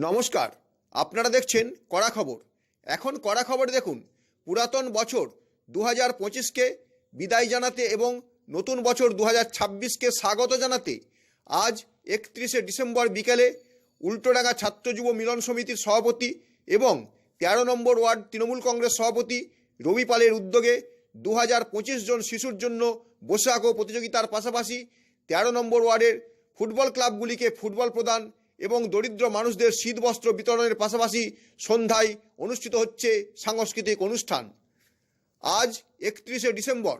নমস্কার, আপনারা দেখছেন কড়া খবর। এখন কড়া খবর দেখুন। পুরাতন বছর 2025কে বিদায় জানাতে এবং নতুন বছর 2026কে স্বাগত জানাতে আজ 31শে ডিসেম্বর বিকেলে উল্টোডাঙ্গা ছাত্র যুব মিলন সমিতির সভাপতি এবং 13 নম্বর ওয়ার্ড তৃণমূল কংগ্রেস সভাপতি রবি পালের উদ্যোগে 2025 জন শিশুর জন্য বসে আঁকো প্রতিযোগিতার পাশাপাশি 13 নম্বর ওয়ার্ডের ফুটবল ক্লাবগুলিকে ফুটবল প্রদান এবং দরিদ্র মানুষদের শীতবস্ত্র বিতরণের পাশাপাশি সন্ধ্যায় অনুষ্ঠিত হচ্ছে সাংস্কৃতিক অনুষ্ঠান। আজ 31শে ডিসেম্বর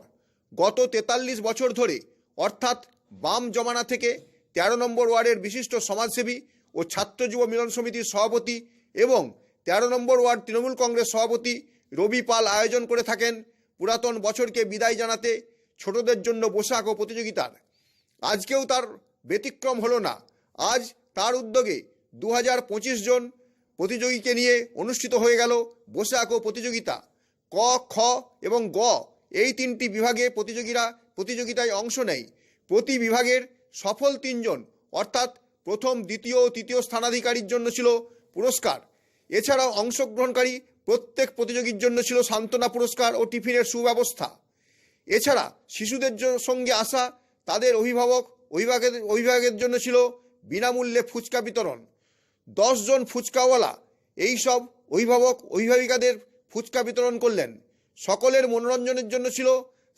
গত 43 বছর ধরে অর্থাৎ বাম জমানা থেকে 13 নম্বর ওয়ার্ডের বিশিষ্ট সমাজসেবী ও ছাত্র যুব মিলন সমিতির সভাপতি এবং 13 নম্বর ওয়ার্ড তৃণমূল কংগ্রেস সভাপতি রবি পাল আয়োজন করে থাকেন পুরাতন বছরকে বিদায় জানাতে ছোটদের জন্য বসে আঁকো প্রতিযোগিতার। আজকেও তার ব্যতিক্রম হলো না। আজ তার উদ্যোগে 2025 জন প্রতিযোগীকে নিয়ে অনুষ্ঠিত হয়ে গেল বসে আঁকো প্রতিযোগিতা। ক, খ এবং গ এই তিনটি বিভাগে প্রতিযোগিতায় অংশ নেয়। প্রতি বিভাগের সফল 3 জন অর্থাৎ প্রথম, দ্বিতীয় ও তৃতীয় স্থানাধিকারীর জন্য ছিল পুরস্কার। এছাড়াও অংশগ্রহণকারী প্রত্যেক প্রতিযোগীর জন্য ছিল সান্ত্বনা পুরস্কার ও টিফিনের সুব্যবস্থা। এছাড়া শিশুদের সঙ্গে আসা তাদের অভিভাবকের জন্য ছিল বিনামূল্যে ফুচকা বিতরণ। 10 জন ফুচকাওয়ালা এই সব অভিভাবিকাদের ফুচকা বিতরণ করলেন। সকলের মনোরঞ্জনের জন্য ছিল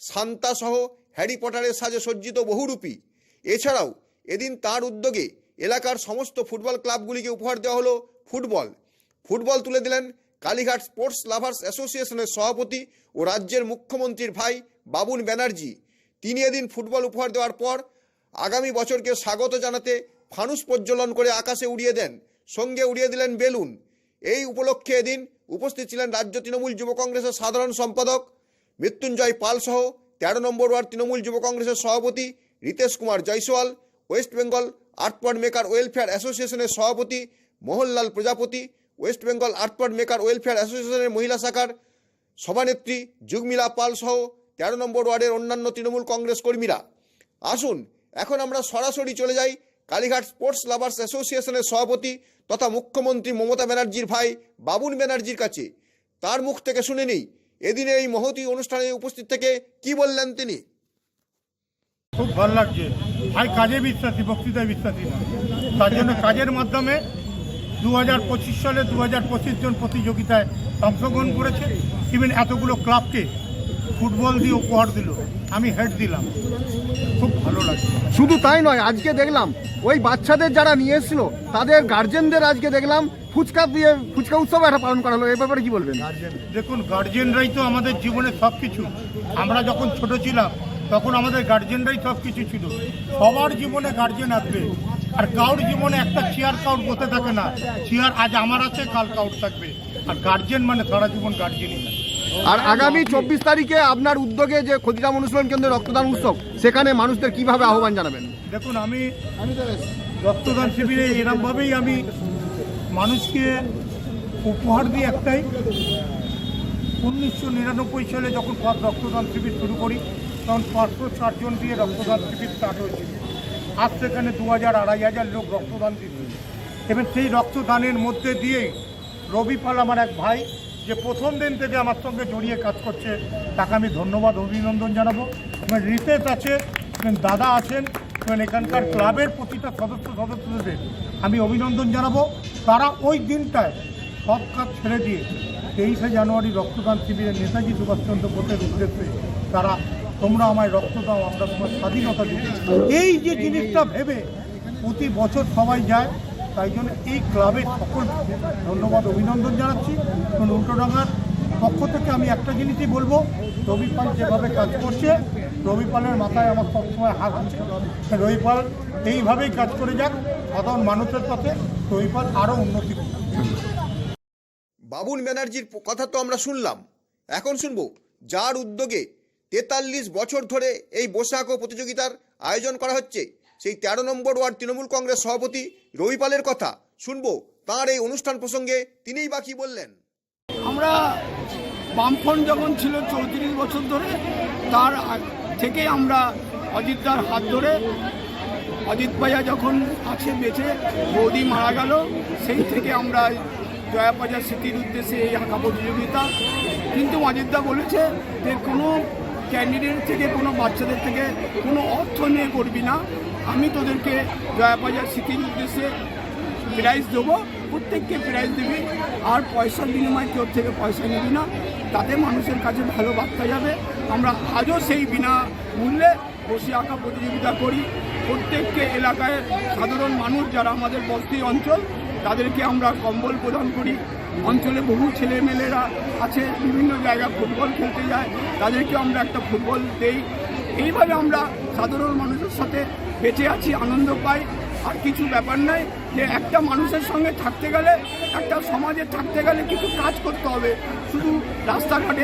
সান্তাসহ হ্যারি পটারের সাজে সজ্জিত বহুরূপী। এছাড়াও এদিন তার উদ্যোগে এলাকার সমস্ত ফুটবল ক্লাবগুলিকে উপহার দেওয়া হলো ফুটবল তুলে দিলেন কালীঘাট স্পোর্টস লাভার্স অ্যাসোসিয়েশনের সভাপতি ও রাজ্যের মুখ্যমন্ত্রীর ভাই বাবুন ব্যানার্জি। তিনি এদিন ফুটবল উপহার দেওয়ার পর আগামী বছরকে স্বাগত জানাতে ফানুস প্রজ্বলন করে আকাশে উড়িয়ে দেন, সঙ্গে উড়িয়ে দিলেন বেলুন। এই উপলক্ষে এদিন উপস্থিত ছিলেন রাজ্য তৃণমূল যুব কংগ্রেসের সাধারণ সম্পাদক মৃত্যুঞ্জয় পাল সহ 13 নম্বর ওয়ার্ড তৃণমূল যুব কংগ্রেসের সভাপতি Ritesh Kumar Jaiswal, West Bengal artpad maker welfare অ্যাসোসিয়েশনের সভাপতি Mohanlal Prajapati, West Bengal artpad maker welfare অ্যাসোসিয়েশনের মহিলা শাখার সভানেত্রী যুগমিলা পাল সহ 13 নম্বর ওয়ার্ডের অন্যান্য তৃণমূল কংগ্রেস কর্মীরা। আসুন এখন আমরা সরাসরি চলে যাই কালীঘাট স্পোর্টস লাভার্স অ্যাসোসিয়েশনের সভাপতি তথা মুখ্যমন্ত্রী মমতা ব্যানার্জির ভাই বাবুন ব্যানার্জির কাছে। তার মুখ থেকে শুনে নিই এদিনের এই মহতী অনুষ্ঠানে উপস্থিত থেকে কি বললেন তিনি। খুব ভালো লাগছে। ভাই কাজে বিশ্বাসী, বক্তৃতায় বিশ্বাসী না। তার জন্য কাজের মাধ্যমে 2025 সালে 2025 জন প্রতিযোগিতায় অংশগ্রহণ করেছে। ইভেন এতগুলো ক্লাবকে ফুটবল দিয়ে উপহার দিল, আমি হেড দিলাম। খুব ভালো লাগছে। শুধু তাই নয়, আজকে দেখলাম ওই বাচ্চাদের যারা নিয়ে এসেছিল তাদের গার্জেনদের আজকে দেখলাম ফুচকা উৎসব একটা পালন করা হলো। এই ব্যাপারে কি বলবেন? দেখুন, গার্জেনরাই তো আমাদের জীবনে সব কিছু। আমরা যখন ছোট ছিলাম তখন আমাদের গার্জেনরাই সব কিছু ছিল। সবার জীবনে গার্জেন আসবে, আর কাউর জীবনে একটা চেয়ার কাউর বসে থাকে না। চেয়ার আজ আমার আছে, কাল কাউর থাকবে। আর গার্জেন মানে সারা জীবন গার্জেনই না। আর আগামী 24 তারিখে আপনার উদ্যোগে যে ক্ষুদিরাম অনুশীলন কেন্দ্রে রক্তদান উৎসব, সেখানে মানুষদের কিভাবে আহ্বান জানাবেন? দেখুন, আমি রক্তদান শিবিরে এরকমভাবেই আমি মানুষকে উপহার দিই একটাই। 1999 সালে যখন রক্তদান শিবির শুরু করি তখন 560 জন দিয়ে রক্তদান শিবির স্টার্ট হয়েছিল। আজ সেখানে 2000-2500 লোক রক্তদান দিচ্ছে। এবার সেই রক্তদানের মধ্যে দিয়েই রবি পাল আমার এক ভাই, যে প্রথম দিন থেকে আমার সঙ্গে জড়িয়ে কাজ করছে, তাকে আমি ধন্যবাদ অভিনন্দন জানাবো। এবং রিতেশ আছে, দাদা আছেন, এবং এখানকার ক্লাবের প্রতিটা সদস্যদের আমি অভিনন্দন জানাবো। তারা ওই দিনটায় সব কাজ ছেড়ে দিয়ে 23শে জানুয়ারি রক্তদান শিবিরে নেতাজি সুভাষচন্দ্র বোসের উদ্দেশ্যে তারা তোমরা আমায় রক্ত দাও, আমরা তোমার স্বাধীনতা দিই, এই যে জিনিসটা ভেবে প্রতি বছর সবাই যায়। তাই জন্য এই ক্লাবের সকল ধন্যবাদ অভিনন্দন জানাচ্ছি। এবং উল্টোডাঙ্গার পক্ষ থেকে আমি একটা জিনিসই বলবো, রবি পাল যেভাবে কাজ করছে, রবি পালের মাথায় আমার সবসময় হাত আছে। রবি পাল এইভাবেই কাজ করে যাক সাধারণ মানুষের পথে, রবি পাল আরও উন্নতি করবে। বাবুন ব্যানার্জির কথা তো আমরা শুনলাম, এখন শুনবো যার উদ্যোগে 43 বছর ধরে এই বসে আঁকো প্রতিযোগিতার আয়োজন করা হচ্ছে, সেই 13 নম্বর ওয়ার্ড তৃণমূল কংগ্রেস সভাপতি রবি পালের কথা শুনবো। তাঁর এই অনুষ্ঠান প্রসঙ্গে তিনিই বা কি বললেন। আমরা বামফ্রন্ট যখন ছিল 34 বছর ধরে, তার থেকে আমরা অজিতদার হাত ধরে অজিত ভাইয়া যখন আছে বেঁচে, বৌদি মারা গেল, সেই থেকে আমরা জয়াবাজার স্মৃতির উদ্দেশ্যে এই আঁকা প্রতিযোগিতা। কিন্তু অজিতদা বলেছে যে কোনো ক্যান্ডিডেট থেকে, কোনো বাচ্চাদের থেকে কোনো অর্থ নিয়ে করবি না, আমি তোদেরকে জয়াবাজার স্মৃতির উদ্দেশ্যে প্রাইজ দেবো, প্রত্যেককে প্রাইজ দিবি, আর পয়সার বিনিময়ে কেউ থেকে পয়সা নিবি না, তাতে মানুষের কাছে ভালো বার্তা যাবে। আমরা আজও সেই বিনা মূল্যে বসে আঁকা প্রতিযোগিতা করি। প্রত্যেককে এলাকায় সাধারণ মানুষ যারা আমাদের বস্তি অঞ্চল, তাদেরকে আমরা কম্বল প্রদান করি। অঞ্চলে বহু ছেলেমেয়েরা আছে, বিভিন্ন জায়গায় ফুটবল খেলতে যায়, তাদেরকে আমরা একটা ফুটবল দেই। এইভাবে আমরা সাধারণ মানুষের সাথে বেঁচে আছি, আনন্দ পাই। আর কিছু ব্যাপার নাই যে একটা মানুষের সঙ্গে থাকতে গেলে, একটা সমাজে থাকতে গেলে কিছু কাজ করতে হবে। শুধু রাস্তাঘাটে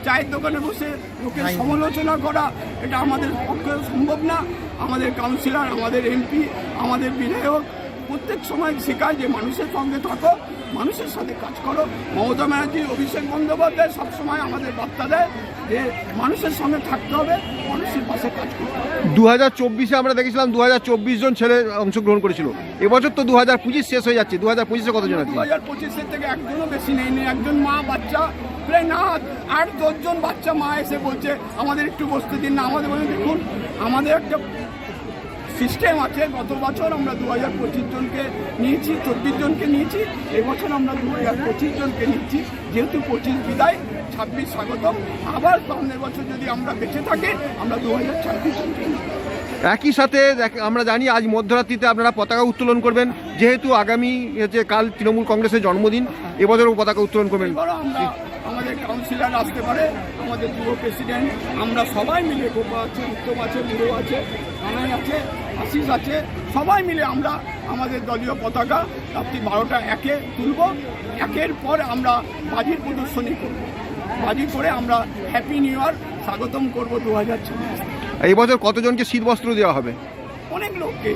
চায়ের দোকানে বসে লোকের সমালোচনা করা, এটা আমাদের পক্ষে সম্ভব না। আমাদের কাউন্সিলর, আমাদের এমপি, আমাদের বিধায়ক প্রত্যেক সময় শেখায় যে মানুষের সঙ্গে থাকো, মানুষের সাথে কাজ করো। মমতা ব্যানার্জি, অভিষেক বন্দ্যোপাধ্যায় সবসময় আমাদের বার্তা দেয় যে মানুষের সঙ্গে থাকতে হবে, মানুষের পাশে কাজ করতে হবে। 2024-এ আমরা দেখেছিলাম 2024 জন ছেলে অংশগ্রহণ করেছিল। এবছর তো 2025 শেষ হয়ে যাচ্ছে, 2025-এ কতজন আছে? 2025-এর থেকে একজনও বেশি নেই। একজন মা বাচ্চা, প্রায় না 8-10 জন বাচ্চা মা এসে বলছে আমাদের একটু বসতে দিন না। আমাদের বলে দেখুন, আমাদের একটা সিস্টেম আছে। গত বছর আমরা 2025 জনকে নিয়েছি, 24 জনকে নিয়েছি। এবছর আমরা 2025 জনকে নিচ্ছি, যেহেতু 25 বিদায়, 26 স্বাগতম। আবার সামনের বছর যদি আমরা বেঁচে থাকি, আমরা 2026 জনকে নিই। একই সাথে আমরা জানি আজ মধ্যরাত্রিতে আপনারা পতাকা উত্তোলন করবেন, যেহেতু আগামী কাল তৃণমূল কংগ্রেসের জন্মদিন, এবছরও পতাকা উত্তোলন করবেন। এবারও আমরা, আমাদের কাউন্সিলর আসতে পারে, আমাদের যুব প্রেসিডেন্ট, আমরা সবাই মিলে, গোপা আছে, উত্তম আছে, বুড়ো আছে, কানাই আছে, আশিস আছে, সবাই মিলে আমরা আমাদের দলীয় পতাকা রাত্রি 12টা একে তুলব। একের পর আমরা বাজির প্রদর্শনী করব। বাজি করে আমরা হ্যাপি নিউ ইয়ার স্বাগতম করব 2026। এই বছর কতজনকে শীত বস্ত্র দেওয়া হবে? অনেক লোককে,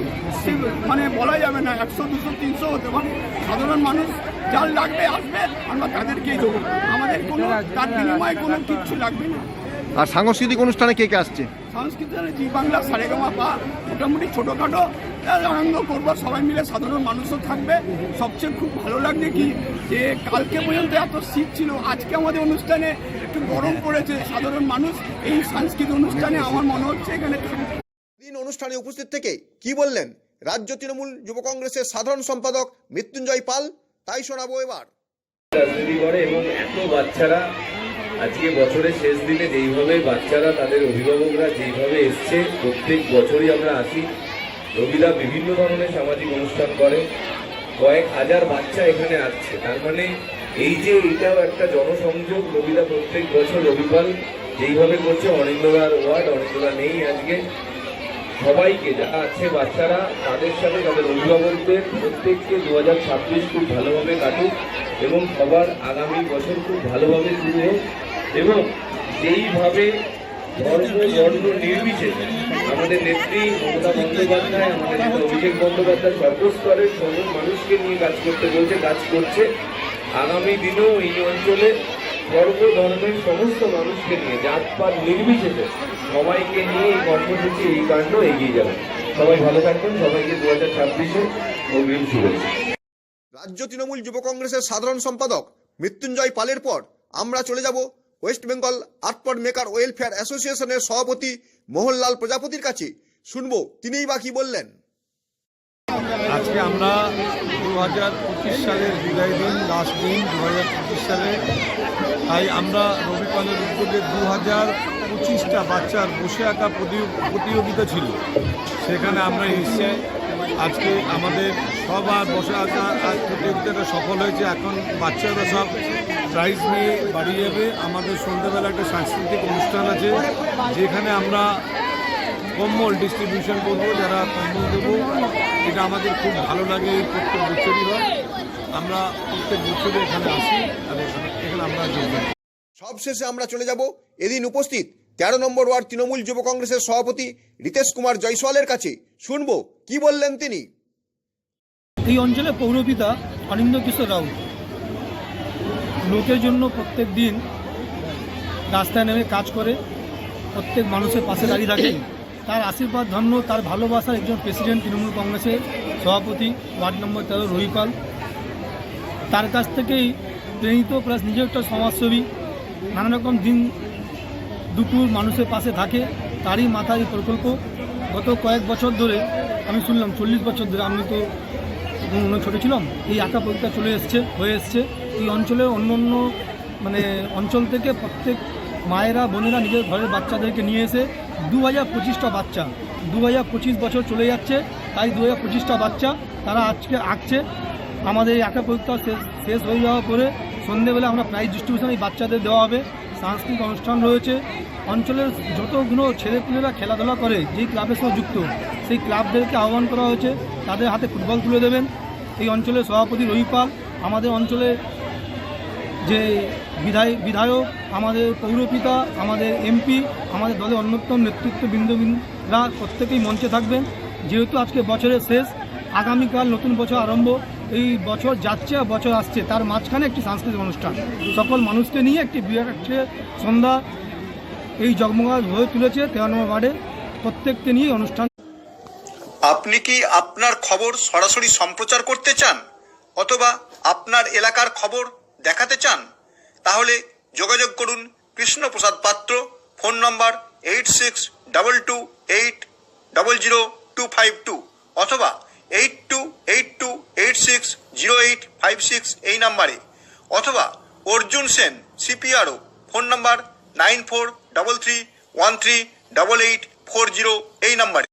মানে বলা যাবে না, 100, 200, 300 হতে পারে। সাধারণ মানুষ যার লাগবে আসবে, আমরা তাদেরকেই দেবো। আমাদের কোনো তার বিনিময়ে কোনো কিচ্ছু লাগবে না। আর সাংস্কৃতিক অনুষ্ঠানে কে কে আসছে? সাংস্কৃতিক জি বাংলা, সারেগামা, মোটামুটি ছোটোখাটো আনন্দ করবো সবাই মিলে, সাধারণ মানুষও থাকবে। সবচেয়ে খুব ভালো লাগছে কি যে কালকে পর্যন্ত এত শীত ছিল, আজকে আমাদের অনুষ্ঠানে একটু গরম পড়েছে। সাধারণ মানুষ এই সাংস্কৃতিক অনুষ্ঠানে আমার মনে হচ্ছে এখানে থাকবে। দিন অনুষ্ঠানে উপস্থিত থেকে কি বললেন রাজ্য তৃণমূল যুব কংগ্রেসের সাধারণ সম্পাদক মৃত্যুঞ্জয় পাল, তাই শোনাবো এবার। রাজনীতি করে এবং এত বাচ্চারা আজকে বছরের শেষ দিনে যেইভাবে বাচ্চারা, তাদের অভিভাবকরা যেইভাবে এসছে, প্রত্যেক বছরই আমরা আসি। রবিদা বিভিন্ন ধরনের সামাজিক অনুষ্ঠান করে, কয়েক হাজার বাচ্চা এখানে আসছে। তার মানে এই যে এটাও একটা জনসংযোগ। রবিদা প্রত্যেক বছর রবিবার যেইভাবে করছে, অনিন্দদার ওয়ার্ড, অনিন্দদা নেই আজকে, সবাইকে যারা আছে বাচ্চারা, তাদের সাথে তাদের অভিভাবকদের প্রত্যেককে 2026 খুব ভালোভাবে কাটুক এবং সবার আগামী বছর খুব ভালোভাবে শুরু হোক। এবং যেইভাবে ধর্ম বর্ণ নির্বিশেষে আমাদের নেত্রী মমতা বন্দ্যোপাধ্যায়, আমাদের নেতা অভিষেক বন্দ্যোপাধ্যায় সর্বস্তরের সব মানুষকে নিয়ে কাজ করতে বলছে, কাজ করছে। আগামী দিনেও এই অঞ্চলে সর্বধর্মের সমস্ত মানুষকে নিয়ে, জাতপাত নির্বিশেষে সবাইকে নিয়ে এই কর্মসূচি, এই কাণ্ড এগিয়ে যাবে। সবাই ভালো থাকবেন, সবাইকে 2026-এ অগ্রিম শুভেচ্ছা। রাজ্য তৃণমূল যুব কংগ্রেসের সাধারণ সম্পাদক মৃত্যুঞ্জয় পালের পর আমরা চলে যাব ওয়েস্ট বেঙ্গল আর্টপড মেকার ওয়েলফেয়ার অ্যাসোসিয়েশনের সভাপতি মোহনলাল প্রজাপতির কাছে। শুনবো তিনিই বা কি বললেন। আজকে আমরা 2025 সালের বিদায় দিন, লাস্ট দিন 2025 সালে, তাই আমরা রবিপালের উদ্যোগে 2025টা বাচ্চার বসে আঁকা প্রতিযোগিতা ছিল, সেখানে আমরা এসে আজকে আমাদের সবার বসে আঁকা প্রতিযোগিতাটা সফল হয়েছে। এখন বাচ্চারা সব প্রাইজ নিয়ে বাড়ি যাবে। আমাদের সন্ধ্যাবেলা একটা সাংস্কৃতিক অনুষ্ঠান আছে, যেখানে আমরা কম্বল ডিস্ট্রিবিউশন করবো, যারা কম্বল দেবো। এটা আমাদের খুব ভালো লাগে, প্রত্যেক বছরই হয়। আমরা প্রত্যেক বছরই এখানে আসি আর এখানে আমরা যোগদান। সবশেষে আমরা চলে যাব এদিন উপস্থিত 13 নম্বর ওয়ার্ড তৃণমূল যুব কংগ্রেসের সভাপতি রিতেশ কুমার জয়সওয়ালের কাছে। শুনবো কি বললেন তিনি। এই অঞ্চলে পৌরপিতা অনিন্দ কিশোর রাউত লোকের জন্য প্রত্যেক দিন রাস্তায় নেমে কাজ করে, প্রত্যেক মানুষের পাশে দাঁড়িয়ে থাকে। তার আশীর্বাদ ধন্য, তার ভালোবাসার একজন প্রেসিডেন্ট, তৃণমূল কংগ্রেসের সভাপতি, ওয়ার্ড নম্বর 13 রবিপাল। তার কাছ থেকেই প্রেরিত, প্লাস নিজেও একটা সমাজসেবী, নানা রকম দিন দুপুর মানুষের পাশে থাকে, তারই মাথায় এই প্রকল্প। গত কয়েক বছর ধরে আমি শুনলাম 40 বছর ধরে, আমি তো ছোটো ছিলাম, এই আঁকা পরীক্ষা হয়ে এসছে। এই অঞ্চলের অন্য অঞ্চল থেকে প্রত্যেক মায়েরা বোনেরা নিজের ঘরের বাচ্চাদেরকে নিয়ে এসে 2025টা বাচ্চা, 2025 বছর চলে যাচ্ছে, তাই 2025টা বাচ্চা তারা আজকে আঁকছে। আমাদের এই আঁকা পরীক্ষা শেষ হয়ে যাওয়ার পরে সন্ধ্যেবেলা আমরা প্রাইজ ডিস্ট্রিবিউশন এই বাচ্চাদের দেওয়া হবে। সাংস্কৃতিক অনুষ্ঠান রয়েছে। অঞ্চলের যতগুলো ছেলেপুলেরা খেলাধুলা করে, যেই ক্লাবের সঙ্গে যুক্ত, সেই ক্লাবদেরকে আহ্বান করা হয়েছে, তাদের হাতে ফুটবল তুলে দেবেন। এই অঞ্চলের সভাপতি রবিপাল, আমাদের অঞ্চলে যে বিধায়ক, আমাদের পৌরপিতা, আমাদের এমপি, আমাদের দলের অন্যতম নেতৃত্ববৃন্দরা প্রত্যেকেই মঞ্চে থাকবেন। যেহেতু আজকে বছরের শেষ, আগামীকাল নতুন বছর আরম্ভ, এই বছর যাচ্ছে আর বছর আসছে, তার মাঝখানে একটি সাংস্কৃতিক অনুষ্ঠান সকল মানুষকে নিয়ে একটি বিরাট সন্ধ্যা এই জগমগাট হয়ে তুলেছে 13 নম্বর ওয়ার্ডে, প্রত্যেককে নিয়ে অনুষ্ঠান। আপনি কি আপনার খবর সরাসরি সম্প্রচার করতে চান অথবা আপনার এলাকার খবর দেখাতে চান? তাহলে যোগাযোগ করুন কৃষ্ণপ্রসাদ পাত্র, ফোন নম্বর 8622800252 অথবা 8282860856 এই নাম্বারে, অথবা অর্জুন সেন CPRO, ফোন নম্বর 9433138840 এই নাম্বারে।